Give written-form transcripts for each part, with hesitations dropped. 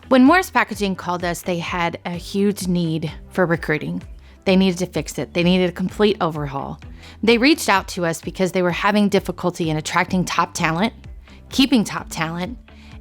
When Morris Packaging called us, they had a huge need for recruiting. They needed to fix it. They needed a complete overhaul. They reached out to us because they were having difficulty in attracting top talent, keeping top talent,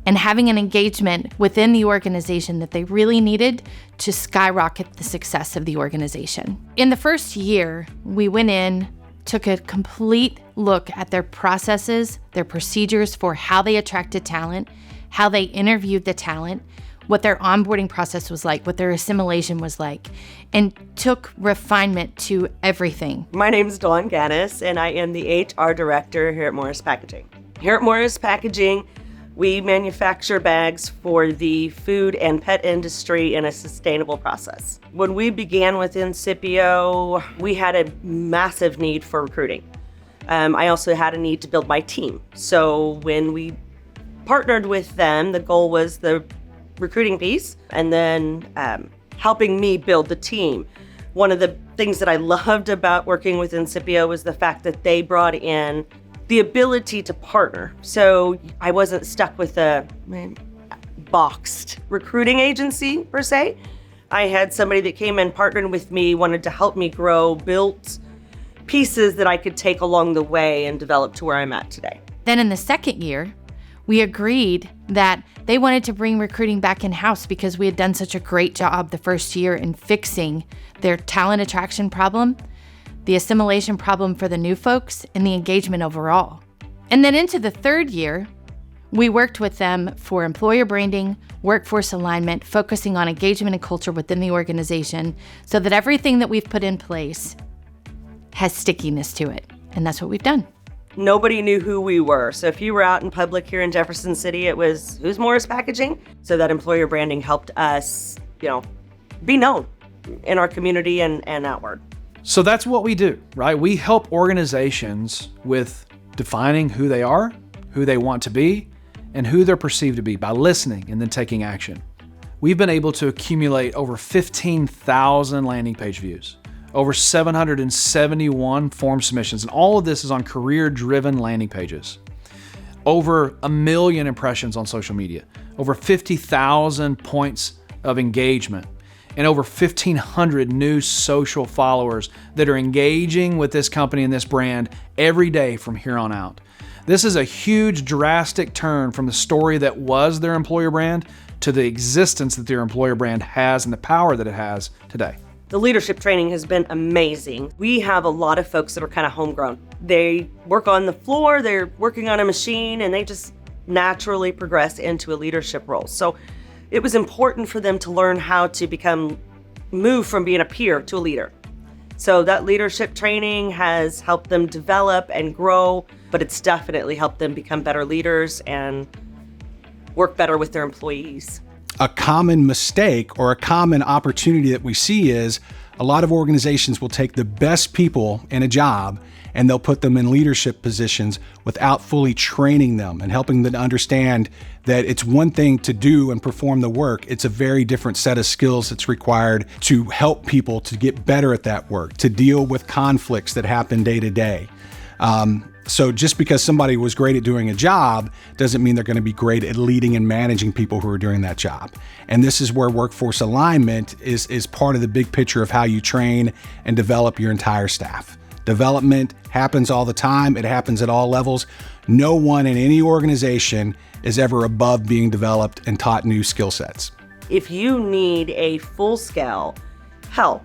and having an engagement within the organization that they really needed to skyrocket the success of the organization. In the first year, we went in, took a complete look at their processes, their procedures for how they attracted talent, how they interviewed the talent, what their onboarding process was like, what their assimilation was like, and took refinement to everything. My name is Dawn Gaddis, and I am the HR director here at Morris Packaging. Here at Morris Packaging, we manufacture bags for the food and pet industry in a sustainable process. When we began with Incipio, we had a massive need for recruiting. I also had a need to build my team. So when we partnered with them, the goal was the recruiting piece and then helping me build the team. One of the things that I loved about working with Incipio was the fact that they brought in the ability to partner. So I wasn't stuck with a boxed recruiting agency per se. I had somebody that came in, partnered with me, wanted to help me grow, built pieces that I could take along the way and develop to where I'm at today. Then in the second year, we agreed that they wanted to bring recruiting back in-house because we had done such a great job the first year in fixing their talent attraction problem, the assimilation problem for the new folks, and the engagement overall. And then into the third year, we worked with them for employer branding, workforce alignment, focusing on engagement and culture within the organization so that everything that we've put in place has stickiness to it. And that's what we've done. Nobody knew who we were. So if you were out in public here in Jefferson City, it was, who's Morris Packaging? So that employer branding helped us, be known in our community and outward. So that's what we do, right? We help organizations with defining who they are, who they want to be, and who they're perceived to be by listening and then taking action. We've been able to accumulate over 15,000 landing page views, over 771 form submissions, and all of this is on career-driven landing pages. Over 1 million impressions on social media, over 50,000 points of engagement, and over 1,500 new social followers that are engaging with this company and this brand every day from here on out. This is a huge, drastic turn from the story that was their employer brand to the existence that their employer brand has and the power that it has today. The leadership training has been amazing. We have a lot of folks that are kind of homegrown. They work on the floor, they're working on a machine, and they just naturally progress into a leadership role. So it was important for them to learn how to move from being a peer to a leader. So that leadership training has helped them develop and grow, but it's definitely helped them become better leaders and work better with their employees. A common mistake or a common opportunity that we see is a lot of organizations will take the best people in a job and they'll put them in leadership positions without fully training them and helping them to understand that it's one thing to do and perform the work. It's a very different set of skills that's required to help people to get better at that work, to deal with conflicts that happen day to day. So just because somebody was great at doing a job doesn't mean they're going to be great at leading and managing people who are doing that job. And this is where workforce alignment is part of the big picture of how you train and develop your entire staff. Development happens all the time. It happens at all levels. No one in any organization is ever above being developed and taught new skill sets. If you need a full-scale help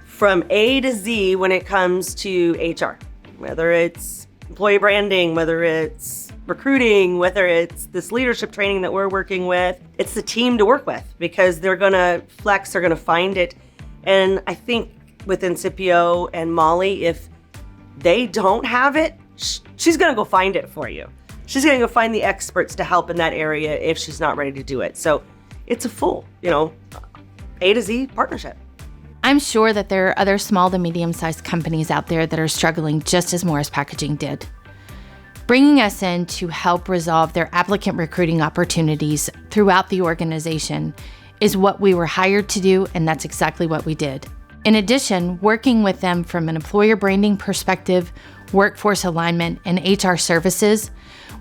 from A to Z when it comes to HR, whether it's employee branding, whether it's recruiting, whether it's this leadership training that we're working with, it's the team to work with because they're going to flex, they're going to find it. And I think with Incipio and Molly, if they don't have it, she's going to go find it for you. She's going to go find the experts to help in that area if she's not ready to do it. So it's a full, A to Z partnership. I'm sure that there are other small to medium-sized companies out there that are struggling just as Morris Packaging did. Bringing us in to help resolve their applicant recruiting opportunities throughout the organization is what we were hired to do, and that's exactly what we did. In addition, working with them from an employer branding perspective, workforce alignment, and HR services,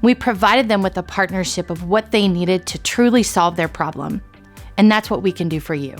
we provided them with a partnership of what they needed to truly solve their problem. And that's what we can do for you.